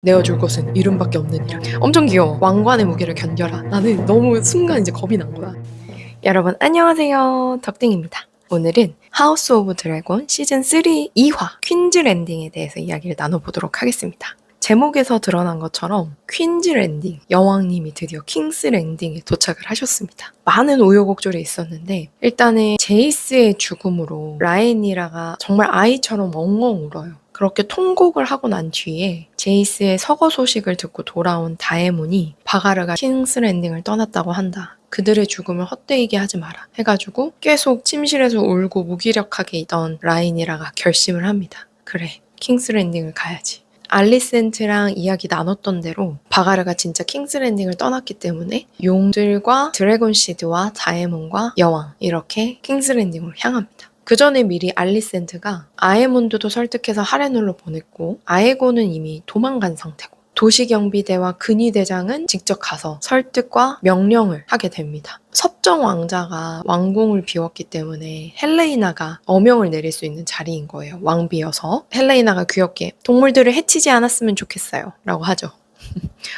내어줄 것은 이름밖에 없느니라. 엄청 귀여워. 왕관의 무게를 견뎌라. 나는 너무 순간 이제 겁이 난 거야. 여러분 안녕하세요. 덕딩입니다. 오늘은 하우스 오브 드래곤 시즌 3 2화 퀸즈 랜딩에 대해서 이야기를 나눠보도록 하겠습니다. 제목에서 드러난 것처럼 퀸즈 랜딩, 여왕님이 드디어 킹스 랜딩에 도착을 하셨습니다. 많은 우여곡절이 있었는데 일단은 제이스의 죽음으로 라이니라가 정말 아이처럼 엉엉 울어요. 그렇게 통곡을 하고 난 뒤에 제이스의 서거 소식을 듣고 돌아온 다에몬이 바가르가 킹스 랜딩을 떠났다고 한다. 그들의 죽음을 헛되이게 하지 마라 해가지고 계속 침실에서 울고 무기력하게 있던 라이니라가 결심을 합니다. 그래, 킹스 랜딩을 가야지. 알리센트랑 이야기 나눴던 대로 바가르가 진짜 킹스 랜딩을 떠났기 때문에 용들과 드래곤시드와 다에몬과 여왕 이렇게 킹스 랜딩으로 향합니다. 그 전에 미리 알리센트가 아에몬드도 설득해서 하레눌로 보냈고 아에곤은 이미 도망간 상태고 도시경비대와 근위대장은 직접 가서 설득과 명령을 하게 됩니다. 섭정 왕자가 왕궁을 비웠기 때문에 헬레이나가 어명을 내릴 수 있는 자리인 거예요. 왕비여서. 헬레이나가 귀엽게 동물들을 해치지 않았으면 좋겠어요 라고 하죠.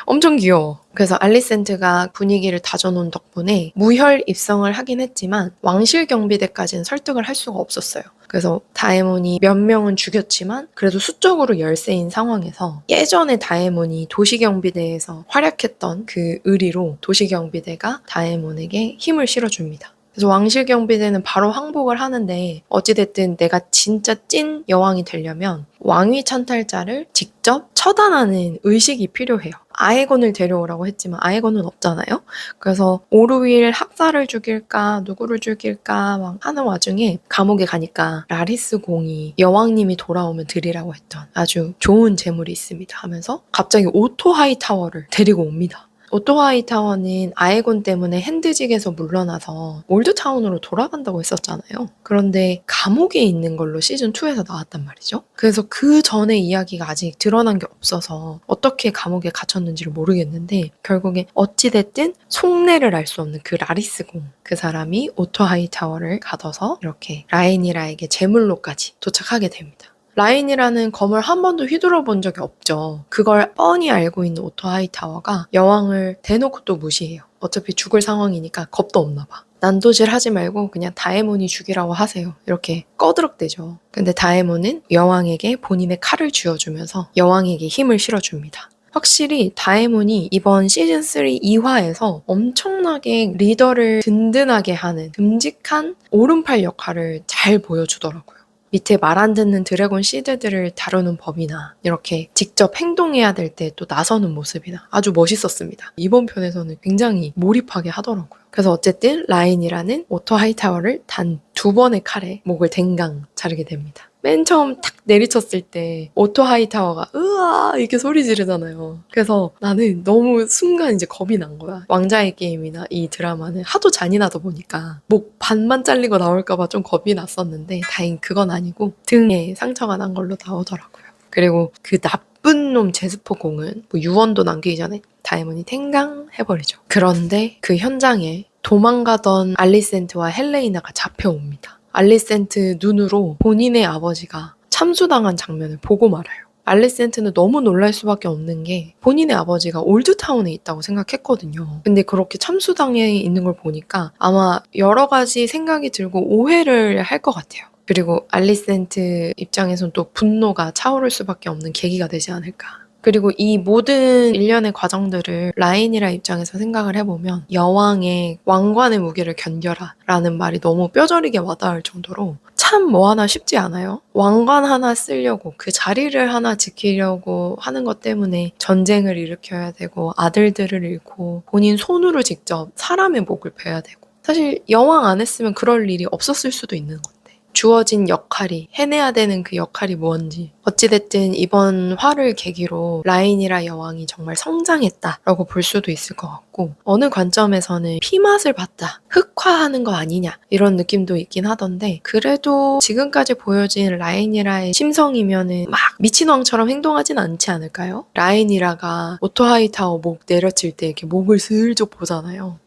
엄청 귀여워. 그래서 알리센트가 분위기를 다져놓은 덕분에 무혈 입성을 하긴 했지만 왕실 경비대까지는 설득을 할 수가 없었어요. 그래서 다에몬이 몇 명은 죽였지만 그래도 수적으로 열세인 상황에서 예전에 다에몬이 도시경비대에서 활약했던 그 의리로 도시경비대가 다에몬에게 힘을 실어줍니다. 그래서 왕실 경비대는 바로 항복을 하는데 어찌됐든 내가 진짜 찐 여왕이 되려면 왕위 찬탈자를 직접 처단하는 의식이 필요해요. 아에곤을 데려오라고 했지만 아에곤은 없잖아요. 그래서 오루윌 학살을 죽일까 누구를 죽일까 막 하는 와중에 감옥에 가니까 라리스 공이 여왕님이 돌아오면 드리라고 했던 아주 좋은 재물이 있습니다 하면서 갑자기 오토 하이타워를 데리고 옵니다. 오토 하이타워는 아에곤 때문에 핸드직에서 물러나서 올드타운으로 돌아간다고 했었잖아요. 그런데 감옥에 있는 걸로 시즌2에서 나왔단 말이죠. 그래서 그 전의 이야기가 아직 드러난 게 없어서 어떻게 감옥에 갇혔는지를 모르겠는데 결국에 어찌됐든 속내를 알 수 없는 그 라리스공 그 사람이 오토 하이타워를 가둬서 이렇게 라이니라에게 제물로까지 도착하게 됩니다. 라인이라는 검을 한 번도 휘둘러 본 적이 없죠. 그걸 뻔히 알고 있는 오토 하이타워가 여왕을 대놓고 또 무시해요. 어차피 죽을 상황이니까 겁도 없나 봐. 난도질 하지 말고 그냥 다에몬이 죽이라고 하세요. 이렇게 꺼드럭대죠. 근데 다에몬은 여왕에게 본인의 칼을 쥐어주면서 여왕에게 힘을 실어줍니다. 확실히 다에몬이 이번 시즌3 2화에서 엄청나게 리더를 든든하게 하는 듬직한 오른팔 역할을 잘 보여주더라고요. 밑에 말 안 듣는 드래곤 시드들을 다루는 법이나 이렇게 직접 행동해야 될 때 또 나서는 모습이나 아주 멋있었습니다. 이번 편에서는 굉장히 몰입하게 하더라고요. 그래서 어쨌든 라인이라는 오토 하이타워를 단 2번의 칼에 목을 댕강 자르게 됩니다. 맨 처음 탁 내리쳤을 때 오토 하이타워가 으아 이렇게 소리 지르잖아요. 그래서 나는 너무 순간 이제 겁이 난 거야. 왕자의 게임이나 이 드라마는 하도 잔인하다 보니까 목 반만 잘리고 나올까봐 좀 겁이 났었는데 다행 그건 아니고 등에 상처가 난 걸로 나오더라고요. 그리고 그 나쁜 놈 제스퍼 공은 뭐 유언도 남기기 전에 다이몬이 탱강 해버리죠. 그런데 그 현장에 도망가던 알리센트와 헬레이나가 잡혀옵니다. 알리센트 눈으로 본인의 아버지가 참수당한 장면을 보고 말아요. 알리센트는 너무 놀랄 수밖에 없는 게 본인의 아버지가 올드타운에 있다고 생각했거든요. 근데 그렇게 참수당해 있는 걸 보니까 아마 여러 가지 생각이 들고 오해를 할 것 같아요. 그리고 알리센트 입장에서는 또 분노가 차오를 수밖에 없는 계기가 되지 않을까. 그리고 이 모든 일련의 과정들을 라인이라 입장에서 생각을 해보면 여왕의 왕관의 무게를 견뎌라 라는 말이 너무 뼈저리게 와닿을 정도로 참 뭐 하나 쉽지 않아요. 왕관 하나 쓰려고 그 자리를 하나 지키려고 하는 것 때문에 전쟁을 일으켜야 되고 아들들을 잃고 본인 손으로 직접 사람의 목을 베야 되고 사실 여왕 안 했으면 그럴 일이 없었을 수도 있는 건데 주어진 역할이 해내야 되는 그 역할이 뭔지 어찌됐든 이번 화를 계기로 라인이라 여왕이 정말 성장했다라고 볼 수도 있을 것 같고 어느 관점에서는 피맛을 봤다 흑화하는 거 아니냐 이런 느낌도 있긴 하던데 그래도 지금까지 보여진 라인이라의 심성이면은 막 미친왕처럼 행동하진 않지 않을까요? 라인이라가 오토 하이타워 목 내려칠 때 이렇게 목을 슬쩍 보잖아요.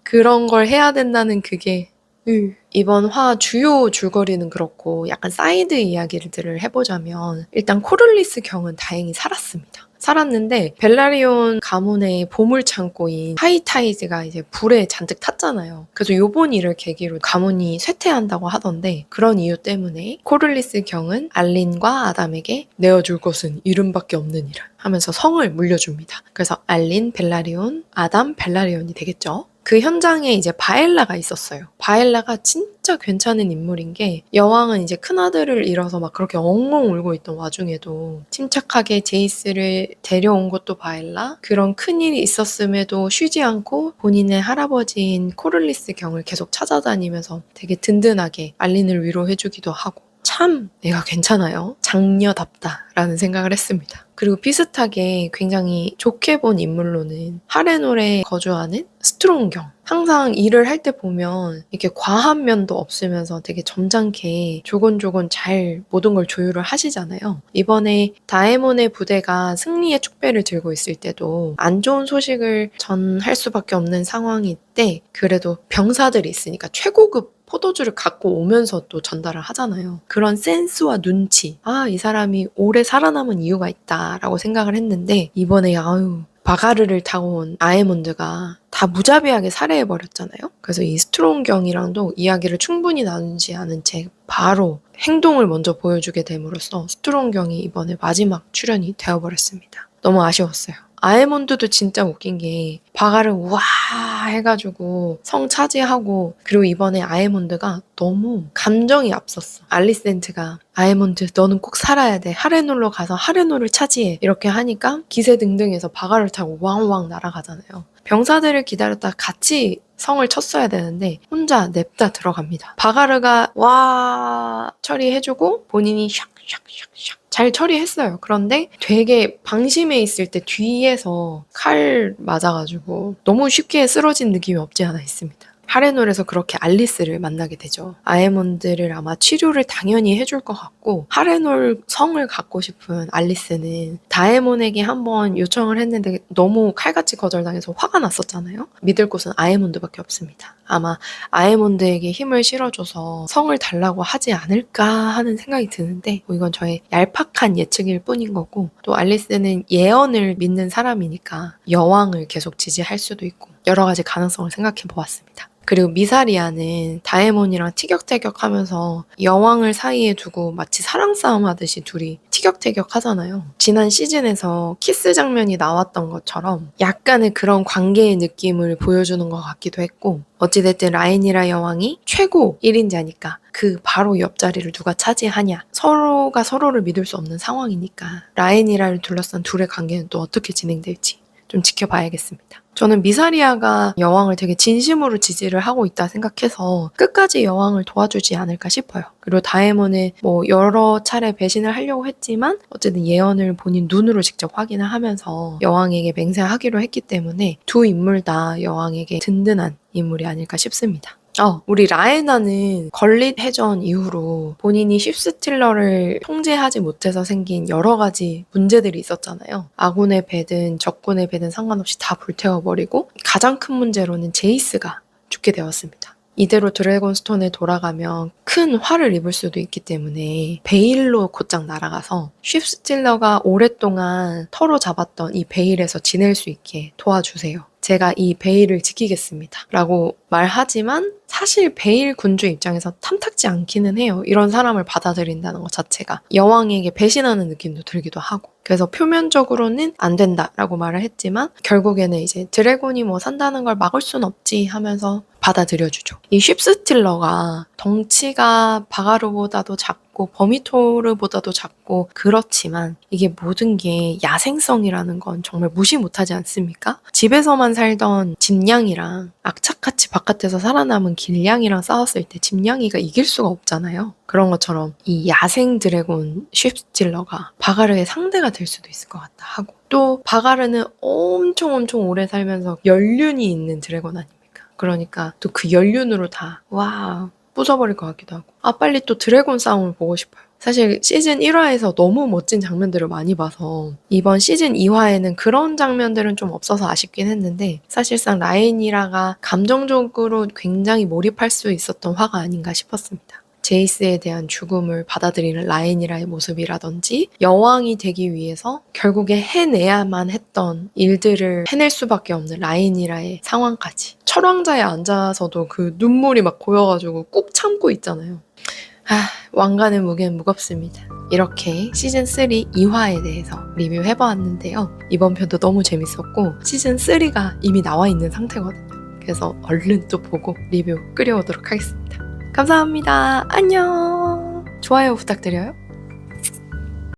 그런 걸 해야 된다는 그게 이번 화 주요 줄거리는 그렇고 약간 사이드 이야기들을 해보자면 일단 코를리스 경은 다행히 살았습니다. 살았는데 벨라리온 가문의 보물창고인 하이타이즈가 이제 불에 잔뜩 탔잖아요. 그래서 요번 일을 계기로 가문이 쇠퇴한다고 하던데 그런 이유 때문에 코를리스 경은 알린과 아담에게 내어줄 것은 이름밖에 없느니라 하면서 성을 물려줍니다. 그래서 알린 벨라리온, 아담 벨라리온이 되겠죠. 그 현장에 이제 바엘라가 있었어요. 바엘라가 진짜 괜찮은 인물인 게 여왕은 이제 큰아들을 잃어서 막 그렇게 엉엉 울고 있던 와중에도 침착하게 제이스를 데려온 것도 바엘라, 그런 큰일이 있었음에도 쉬지 않고 본인의 할아버지인 코를리스 경을 계속 찾아다니면서 되게 든든하게 알린을 위로해주기도 하고 참 애가 괜찮아요. 장녀답다라는 생각을 했습니다. 그리고 비슷하게 굉장히 좋게 본 인물로는 하레놀에 거주하는 스트롱경. 항상 일을 할 때 보면 이렇게 과한 면도 없으면서 되게 점잖게 조곤조곤 잘 모든 걸 조율을 하시잖아요. 이번에 다에몬의 부대가 승리의 축배를 들고 있을 때도 안 좋은 소식을 전할 수밖에 없는 상황일 때 그래도 병사들이 있으니까 최고급 포도주를 갖고 오면서 또 전달을 하잖아요. 그런 센스와 눈치. 이 사람이 오래 살아남은 이유가 있다라고 생각을 했는데 이번에 바가르를 타고 온 아에몬드가 다 무자비하게 살해해버렸잖아요. 그래서 이 스트롱경이랑도 이야기를 충분히 나누지 않은 채 바로 행동을 먼저 보여주게 됨으로써 스트롱경이 이번에 마지막 출연이 되어버렸습니다. 너무 아쉬웠어요. 아에몬드도 진짜 웃긴 게 바가를 우와 해가지고 성 차지하고 그리고 이번에 아에몬드가 너무 감정이 앞섰어. 알리센트가 아에몬드 너는 꼭 살아야 돼. 하레놀로 가서 하레놀을 차지해. 이렇게 하니까 기세등등해서 바가를 타고 왕왕 날아가잖아요. 병사들을 기다렸다 같이 성을 쳤어야 되는데 혼자 냅다 들어갑니다. 바가르가 와 처리해주고 본인이 샥샥샥샥 잘 처리했어요. 그런데 되게 방심해 있을 때 뒤에서 칼 맞아가지고 너무 쉽게 쓰러진 느낌이 없지 않아 있습니다. 하레놀에서 그렇게 알리스를 만나게 되죠. 아에몬드를 아마 치료를 당연히 해줄 것 같고 하레놀 성을 갖고 싶은 알리스는 다에몬에게 한번 요청을 했는데 너무 칼같이 거절당해서 화가 났었잖아요. 믿을 곳은 아에몬드밖에 없습니다. 아마 아에몬드에게 힘을 실어줘서 성을 달라고 하지 않을까 하는 생각이 드는데 이건 저의 얄팍한 예측일 뿐인 거고 또 알리스는 예언을 믿는 사람이니까 여왕을 계속 지지할 수도 있고 여러 가지 가능성을 생각해 보았습니다. 그리고 미사리아는 다에몬이랑 티격태격하면서 여왕을 사이에 두고 마치 사랑 싸움 하듯이 둘이 티격태격 하잖아요. 지난 시즌에서 키스 장면이 나왔던 것처럼 약간의 그런 관계의 느낌을 보여주는 것 같기도 했고 어찌됐든 라이니라 여왕이 최고 1인자니까 그 바로 옆자리를 누가 차지하냐 서로가 서로를 믿을 수 없는 상황이니까 라이니라를 둘러싼 둘의 관계는 또 어떻게 진행될지 좀 지켜봐야겠습니다. 저는 미사리아가 여왕을 되게 진심으로 지지를 하고 있다 생각해서 끝까지 여왕을 도와주지 않을까 싶어요. 그리고 다에몬은 여러 차례 배신을 하려고 했지만 어쨌든 예언을 본인 눈으로 직접 확인을 하면서 여왕에게 맹세하기로 했기 때문에 두 인물 다 여왕에게 든든한 인물이 아닐까 싶습니다. 우리 라에나는 건릿 해전 이후로 본인이 쉽스틸러를 통제하지 못해서 생긴 여러 가지 문제들이 있었잖아요. 아군의 배든 적군의 배든 상관없이 다 불태워버리고 가장 큰 문제로는 제이스가 죽게 되었습니다. 이대로 드래곤스톤에 돌아가면 큰 화를 입을 수도 있기 때문에 베일로 곧장 날아가서 쉽스틸러가 오랫동안 터로 잡았던 이 베일에서 지낼 수 있게 도와주세요. 제가 이 베일을 지키겠습니다. 라고 말하지만 사실 베일 군주 입장에서 탐탁지 않기는 해요. 이런 사람을 받아들인다는 것 자체가. 여왕에게 배신하는 느낌도 들기도 하고. 그래서 표면적으로는 안 된다라고 말을 했지만 결국에는 이제 드래곤이 산다는 걸 막을 순 없지 하면서 받아들여주죠. 이 쉽스틸러가 덩치가 바가루보다도 작고 버미토르보다도 작고 그렇지만 이게 모든 게 야생성이라는 건 정말 무시 못하지 않습니까? 집에서만 살던 집냥이랑 악착같이 바깥에서 살아남은 길냥이랑 싸웠을 때 집냥이가 이길 수가 없잖아요. 그런 것처럼 이 야생 드래곤 쉽스틸러가 바가르의 상대가 될 수도 있을 것 같다 하고 또 바가르는 엄청 오래 살면서 연륜이 있는 드래곤 아닙니까? 그러니까 또 그 연륜으로 다 부숴버릴 것 같기도 하고 빨리 또 드래곤 싸움을 보고 싶어요. 사실 시즌 1화에서 너무 멋진 장면들을 많이 봐서 이번 시즌 2화에는 그런 장면들은 좀 없어서 아쉽긴 했는데 사실상 라이니라가 감정적으로 굉장히 몰입할 수 있었던 화가 아닌가 싶었습니다. 제이스에 대한 죽음을 받아들이는 라이니라의 모습이라든지 여왕이 되기 위해서 결국에 해내야만 했던 일들을 해낼 수밖에 없는 라이니라의 상황까지. 철왕자에 앉아서도 그 눈물이 막 고여가지고 꾹 참고 있잖아요. 왕관의 무게는 무겁습니다. 이렇게 시즌3 2화에 대해서 리뷰해보았는데요. 이번 편도 너무 재밌었고 시즌3가 이미 나와 있는 상태거든요. 그래서 얼른 또 보고 리뷰 끓여오도록 하겠습니다. 감사합니다. 안녕. 좋아요 부탁드려요.